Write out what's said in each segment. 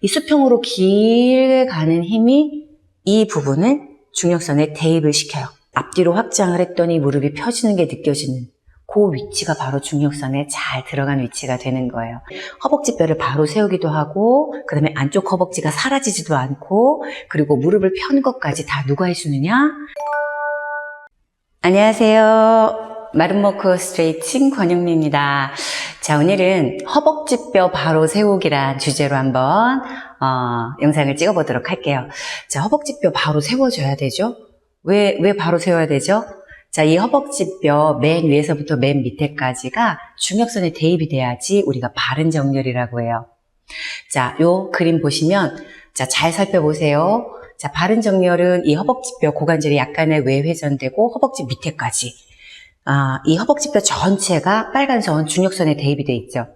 이 수평으로 길게 가는 힘이 이 부분을 중력선에 대입을 시켜요. 앞뒤로 확장을 했더니 무릎이 펴지는 게 느껴지는 그 위치가 바로 중력선에 잘 들어간 위치가 되는 거예요. 허벅지뼈를 바로 세우기도 하고, 그 다음에 안쪽 허벅지가 사라지지도 않고, 그리고 무릎을 펴는 것까지 다 누가 해주느냐? 안녕하세요. 마름모코 스트레칭 권영미입니다. 자, 오늘은 허벅지뼈 바로 세우기란 주제로 한번 영상을 찍어보도록 할게요. 자, 허벅지뼈 바로 세워줘야 되죠? 왜 바로 세워야 되죠? 자, 이 허벅지뼈 맨 위에서부터 맨 밑에까지가 중력선에 대입이 돼야지 우리가 바른 정렬이라고 해요. 자, 요 그림 보시면, 자, 잘 살펴보세요. 자, 바른 정렬은 이 허벅지뼈 고관절이 약간의 외회전되고 허벅지 밑에까지. 이 허벅지뼈 전체가 빨간 선 중력선에 대입이 돼 있죠.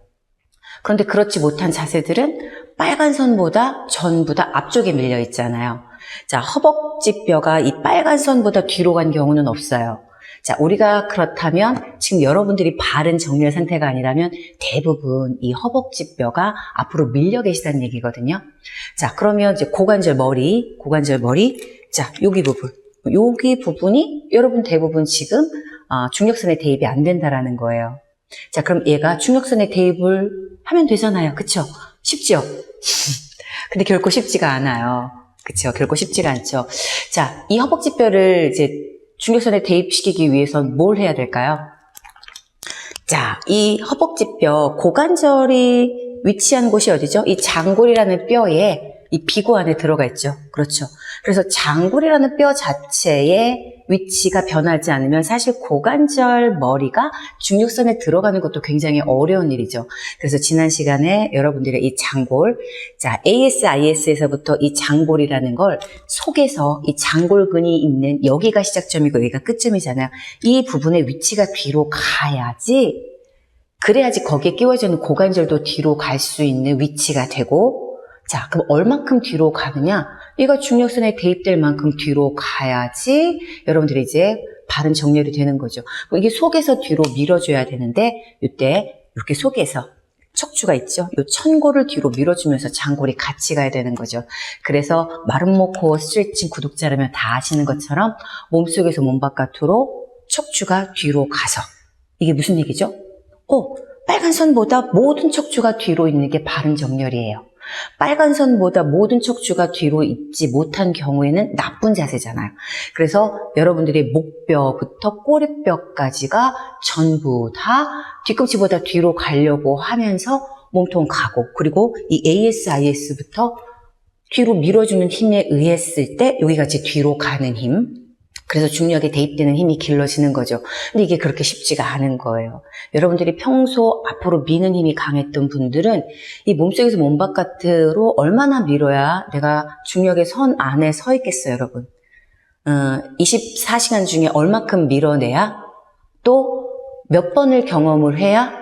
그런데 그렇지 못한 자세들은 빨간 선보다 전부 다 앞쪽에 밀려 있잖아요. 자, 허벅지뼈가 이 빨간 선보다 뒤로 간 경우는 없어요. 자, 우리가 그렇다면 지금 여러분들이 바른 정렬 상태가 아니라면 대부분 이 허벅지뼈가 앞으로 밀려 계시다는 얘기거든요. 자, 그러면 이제 고관절 머리, 자, 여기 부분이 여러분 대부분 지금 중력선에 대입이 안 된다라는 거예요. 자, 그럼 얘가 중력선에 대입을 하면 되잖아요. 그쵸? 쉽죠? 근데 결코 쉽지가 않아요. 그쵸? 결코 쉽지가 않죠. 자, 이 허벅지뼈를 이제 중력선에 대입시키기 위해선 뭘 해야 될까요? 자, 이 허벅지뼈 고관절이 위치한 곳이 어디죠? 이 장골이라는 뼈에 이 비고 안에 들어가 있죠. 그렇죠. 그래서 장골이라는 뼈 자체의 위치가 변하지 않으면 사실 고관절 머리가 중력선에 들어가는 것도 굉장히 어려운 일이죠. 그래서 지난 시간에 여러분들의 이 장골, 자, ASIS에서부터 이 장골이라는 걸 속에서 이 장골근이 있는 여기가 시작점이고 여기가 끝점이잖아요. 이 부분의 위치가 뒤로 가야지, 그래야지 거기에 끼워져 있는 고관절도 뒤로 갈 수 있는 위치가 되고, 자, 그럼 얼만큼 뒤로 가느냐? 이거 중력선에 대입될 만큼 뒤로 가야지 여러분들이 이제 바른 정렬이 되는 거죠. 이게 속에서 뒤로 밀어줘야 되는데 이때 이렇게 속에서 척추가 있죠. 이 천골을 뒤로 밀어주면서 장골이 같이 가야 되는 거죠. 그래서 마름모코 스트레칭 구독자라면 다 아시는 것처럼 몸속에서 몸 바깥으로 척추가 뒤로 가서, 이게 무슨 얘기죠? 빨간 선보다 모든 척추가 뒤로 있는 게 바른 정렬이에요. 빨간 선보다 모든 척추가 뒤로 있지 못한 경우에는 나쁜 자세잖아요. 그래서 여러분들이 목뼈부터 꼬리뼈까지가 전부 다 뒤꿈치보다 뒤로 가려고 하면서 몸통 가고, 그리고 이 ASIS부터 뒤로 밀어주는 힘에 의했을 때 여기가 이제 뒤로 가는 힘, 그래서 중력에 대입되는 힘이 길러지는 거죠. 근데 이게 그렇게 쉽지가 않은 거예요. 여러분들이 평소 앞으로 미는 힘이 강했던 분들은 이 몸속에서 몸 바깥으로 얼마나 밀어야 내가 중력의 선 안에 서 있겠어요, 여러분. 24시간 중에 얼마큼 밀어내야, 또 몇 번을 경험을 해야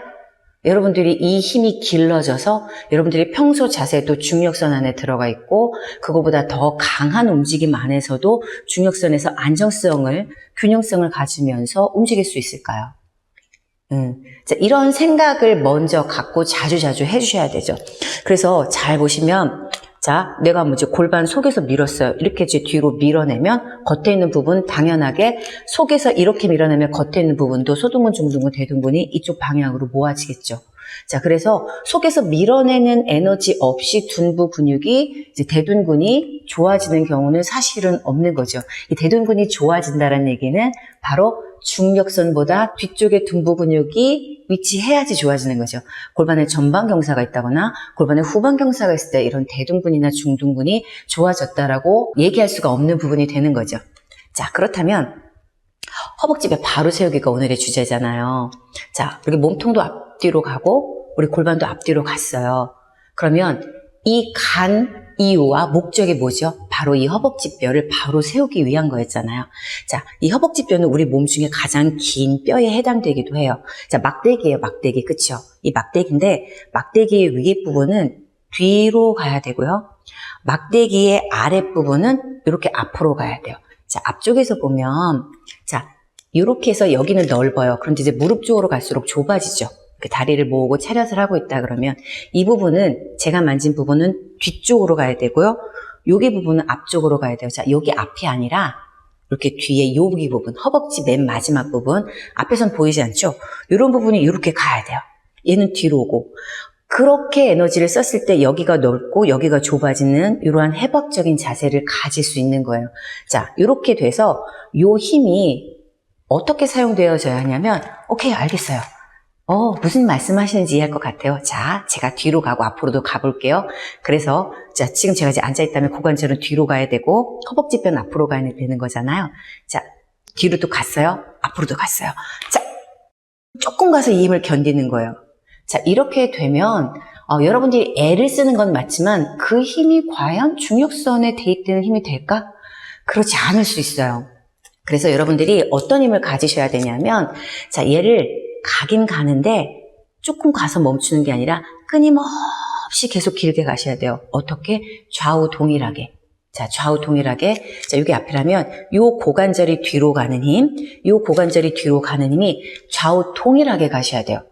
여러분들이 이 힘이 길러져서 여러분들이 평소 자세도 중력선 안에 들어가 있고, 그거보다 더 강한 움직임 안에서도 중력선에서 안정성을, 균형성을 가지면서 움직일 수 있을까요? 자, 이런 생각을 먼저 갖고 자주자주 해주셔야 되죠. 그래서 잘 보시면, 자, 내가 이제 골반 속에서 밀었어요. 이렇게 이제 뒤로 밀어내면 겉에 있는 부분 당연하게 속에서 이렇게 밀어내면 겉에 있는 부분도 소등근, 중등근, 대둔근이 이쪽 방향으로 모아지겠죠. 자, 그래서 속에서 밀어내는 에너지 없이 둔부 근육이 이제 대둔근이 좋아지는 경우는 사실은 없는 거죠. 이 대둔근이 좋아진다는 얘기는 바로 중력선보다 뒤쪽에 둔부 근육이 위치해야지 좋아지는 거죠. 골반에 전방 경사가 있다거나 골반에 후방 경사가 있을 때 이런 대둔근이나 중둔근이 좋아졌다라고 얘기할 수가 없는 부분이 되는 거죠. 자, 그렇다면 허벅지뼈 바로 세우기가 오늘의 주제잖아요. 자, 우리 몸통도 앞뒤로 가고 우리 골반도 앞뒤로 갔어요. 그러면 이 간 이유와 목적이 뭐죠? 바로 이 허벅지뼈를 바로 세우기 위한 거였잖아요. 자, 이 허벅지뼈는 우리 몸 중에 가장 긴 뼈에 해당되기도 해요. 자, 막대기예요, 막대기. 그쵸? 이 막대기인데, 막대기의 위에 부분은 뒤로 가야 되고요. 막대기의 아랫부분은 이렇게 앞으로 가야 돼요. 자, 앞쪽에서 보면, 자, 이렇게 해서 여기는 넓어요. 그런데 이제 무릎 쪽으로 갈수록 좁아지죠. 다리를 모으고 차렷을 하고 있다 그러면 이 부분은, 제가 만진 부분은 뒤쪽으로 가야 되고요. 여기 부분은 앞쪽으로 가야 돼요. 자, 여기 앞이 아니라 이렇게 뒤에 여기 부분, 허벅지 맨 마지막 부분, 앞에선 보이지 않죠? 이런 부분이 이렇게 가야 돼요. 얘는 뒤로 오고. 그렇게 에너지를 썼을 때 여기가 넓고 여기가 좁아지는 이러한 해박적인 자세를 가질 수 있는 거예요. 자, 이렇게 돼서 이 힘이 어떻게 사용되어져야 하냐면, 오케이, 알겠어요. 무슨 말씀하시는지 이해할 것 같아요. 자, 제가 뒤로 가고 앞으로도 가볼게요. 그래서, 자, 지금 제가 이제 앉아있다면 고관절은 뒤로 가야 되고, 허벅지뼈는 앞으로 가야 되는 거잖아요. 자, 뒤로도 갔어요. 앞으로도 갔어요. 자, 조금 가서 이 힘을 견디는 거예요. 자, 이렇게 되면, 여러분들이 애를 쓰는 건 맞지만, 그 힘이 과연 중력선에 대입되는 힘이 될까? 그렇지 않을 수 있어요. 그래서 여러분들이 어떤 힘을 가지셔야 되냐면, 자, 얘를 가긴 가는데 조금 가서 멈추는 게 아니라 끊임없이 계속 길게 가셔야 돼요. 어떻게? 좌우 동일하게. 자, 좌우 동일하게. 자, 여기 앞이라면 요 고관절이 뒤로 가는 힘, 요 고관절이 뒤로 가는 힘이 좌우 동일하게 가셔야 돼요.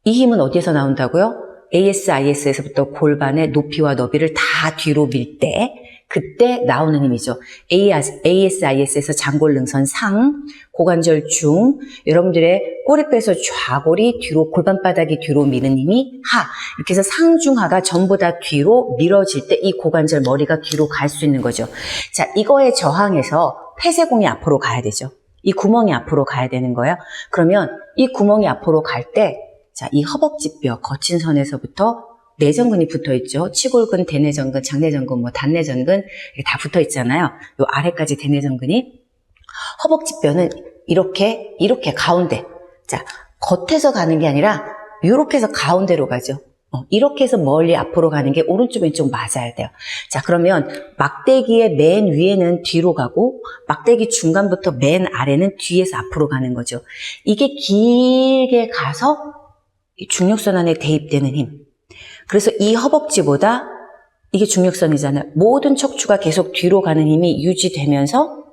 이 힘은 어디에서 나온다고요? ASIS에서부터 골반의 높이와 너비를 다 뒤로 밀 때, 그때 나오는 힘이죠. ASIS에서 장골능선 상, 고관절 중, 여러분들의 꼬리뼈에서 좌골이 뒤로, 골반바닥이 뒤로 미는 힘이 하. 이렇게 해서 상중하가 전부 다 뒤로 밀어질 때 이 고관절 머리가 뒤로 갈 수 있는 거죠. 자, 이거에 저항해서 폐쇄공이 앞으로 가야 되죠. 이 구멍이 앞으로 가야 되는 거예요. 그러면 이 구멍이 앞으로 갈 때, 자, 이 허벅지뼈 거친 선에서부터 내전근이 붙어 있죠. 치골근, 대내전근, 장내전근, 단내전근 다 붙어 있잖아요. 요 아래까지 대내전근이. 허벅지뼈는 이렇게 가운데. 자, 겉에서 가는 게 아니라 이렇게 해서 가운데로 가죠. 이렇게 해서 멀리 앞으로 가는 게 오른쪽 왼쪽 맞아야 돼요. 자, 그러면 막대기의 맨 위에는 뒤로 가고 막대기 중간부터 맨 아래는 뒤에서 앞으로 가는 거죠. 이게 길게 가서 중력선 안에 대입되는 힘. 그래서 이 허벅지보다, 이게 중력선이잖아요. 모든 척추가 계속 뒤로 가는 힘이 유지되면서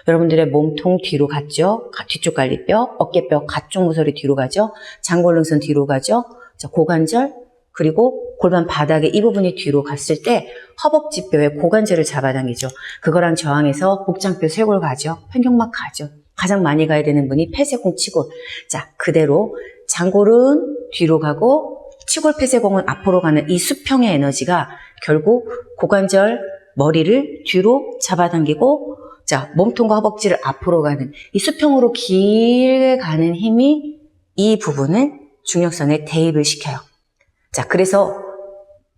여러분들의 몸통 뒤로 갔죠. 뒤쪽 갈비뼈, 어깨뼈, 가쪽 모서리 뒤로 가죠. 장골능선 뒤로 가죠. 자, 고관절, 그리고 골반 바닥에 이 부분이 뒤로 갔을 때 허벅지뼈에 고관절을 잡아당기죠. 그거랑 저항해서 복장뼈 쇄골 가죠. 횡격막 가죠. 가장 많이 가야 되는 분이 폐쇄공, 치골. 자, 그대로 장골은 뒤로 가고 치골 폐쇄공은 앞으로 가는 이 수평의 에너지가 결국 고관절 머리를 뒤로 잡아당기고, 자, 몸통과 허벅지를 앞으로 가는 이 수평으로 길게 가는 힘이 이 부분을 중력선에 대입을 시켜요. 자, 그래서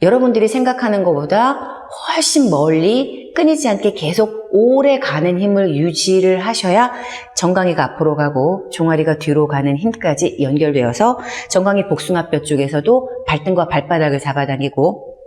여러분들이 생각하는 것보다 훨씬 멀리 끊이지 않게 계속 오래 가는 힘을 유지를 하셔야 정강이가 앞으로 가고 종아리가 뒤로 가는 힘까지 연결되어서 정강이 복숭아뼈 쪽에서도 발등과 발바닥을 잡아당기고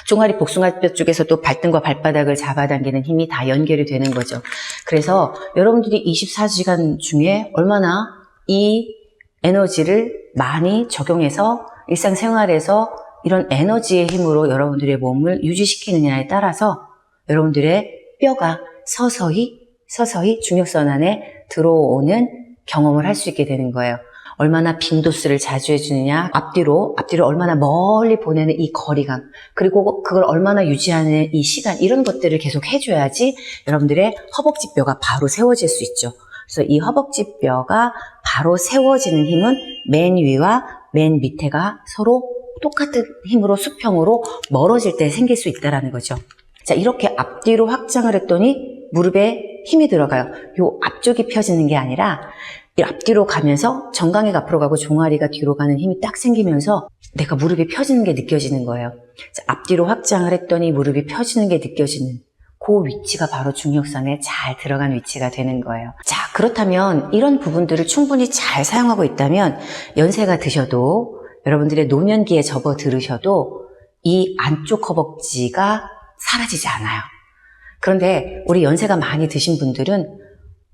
종아리 복숭아뼈 쪽에서도 발등과 발바닥을 잡아당기는 힘이 다 연결이 되는 거죠. 그래서 여러분들이 24시간 중에 얼마나 이 에너지를 많이 적용해서 일상생활에서 이런 에너지의 힘으로 여러분들의 몸을 유지시키느냐에 따라서 여러분들의 뼈가 서서히 중력선 안에 들어오는 경험을 할 수 있게 되는 거예요. 얼마나 빈도수를 자주 해주느냐, 앞뒤로 얼마나 멀리 보내는 이 거리감, 그리고 그걸 얼마나 유지하는 이 시간, 이런 것들을 계속 해줘야지 여러분들의 허벅지뼈가 바로 세워질 수 있죠. 그래서 이 허벅지뼈가 바로 세워지는 힘은 맨 위와 맨 밑에가 서로 똑같은 힘으로 수평으로 멀어질 때 생길 수 있다는 거죠. 자, 이렇게 앞뒤로 확장을 했더니 무릎에 힘이 들어가요. 요 앞쪽이 펴지는 게 아니라 이 앞뒤로 가면서 정강이가 앞으로 가고 종아리가 뒤로 가는 힘이 딱 생기면서 내가 무릎이 펴지는 게 느껴지는 거예요. 자, 앞뒤로 확장을 했더니 무릎이 펴지는 게 느껴지는 그 위치가 바로 중력선에 잘 들어간 위치가 되는 거예요. 자, 그렇다면 이런 부분들을 충분히 잘 사용하고 있다면 연세가 드셔도 여러분들의 노년기에 접어들으셔도 이 안쪽 허벅지가 사라지지 않아요. 그런데 우리 연세가 많이 드신 분들은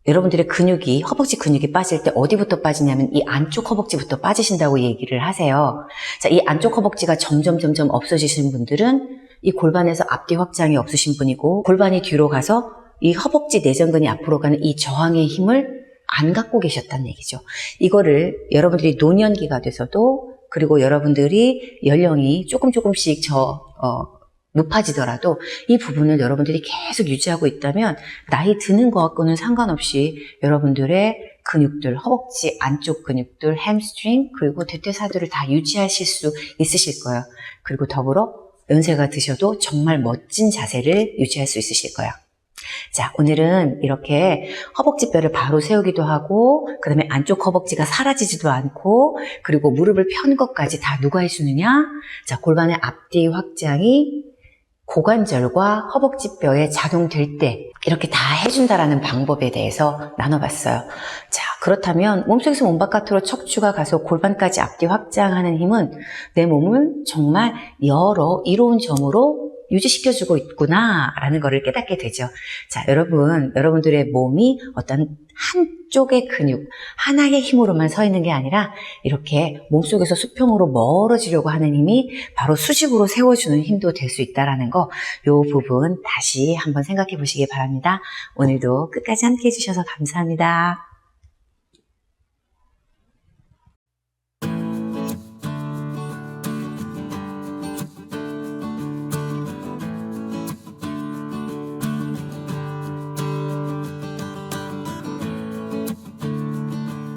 여러분들의 근육이, 허벅지 근육이 빠질 때 어디부터 빠지냐면 이 안쪽 허벅지부터 빠지신다고 얘기를 하세요. 자, 이 안쪽 허벅지가 점점 없어지시는 분들은 이 골반에서 앞뒤 확장이 없으신 분이고 골반이 뒤로 가서 이 허벅지 내전근이 앞으로 가는 이 저항의 힘을 안 갖고 계셨다는 얘기죠. 이거를 여러분들이 노년기가 돼서도 그리고 여러분들이 연령이 조금씩 높아지더라도 이 부분을 여러분들이 계속 유지하고 있다면 나이 드는 것과는 상관없이 여러분들의 근육들, 허벅지 안쪽 근육들, 햄스트링, 그리고 대퇴사두를 다 유지하실 수 있으실 거예요. 그리고 더불어 연세가 드셔도 정말 멋진 자세를 유지할 수 있으실 거예요. 자, 오늘은 이렇게 허벅지뼈를 바로 세우기도 하고, 그 다음에 안쪽 허벅지가 사라지지도 않고, 그리고 무릎을 편 것까지 다 누가 해주느냐? 자, 골반의 앞뒤 확장이 고관절과 허벅지뼈에 작용될 때 이렇게 다 해준다라는 방법에 대해서 나눠봤어요. 자, 그렇다면 몸속에서 몸 바깥으로 척추가 가서 골반까지 앞뒤 확장하는 힘은 내 몸을 정말 여러 이로운 점으로 유지시켜주고 있구나라는 것을 깨닫게 되죠. 자, 여러분들의 몸이 어떤 한쪽의 근육, 하나의 힘으로만 서 있는 게 아니라 이렇게 몸속에서 수평으로 멀어지려고 하는 힘이 바로 수직으로 세워주는 힘도 될 수 있다는 거, 요 부분 다시 한번 생각해 보시기 바랍니다. 오늘도 끝까지 함께 해주셔서 감사합니다.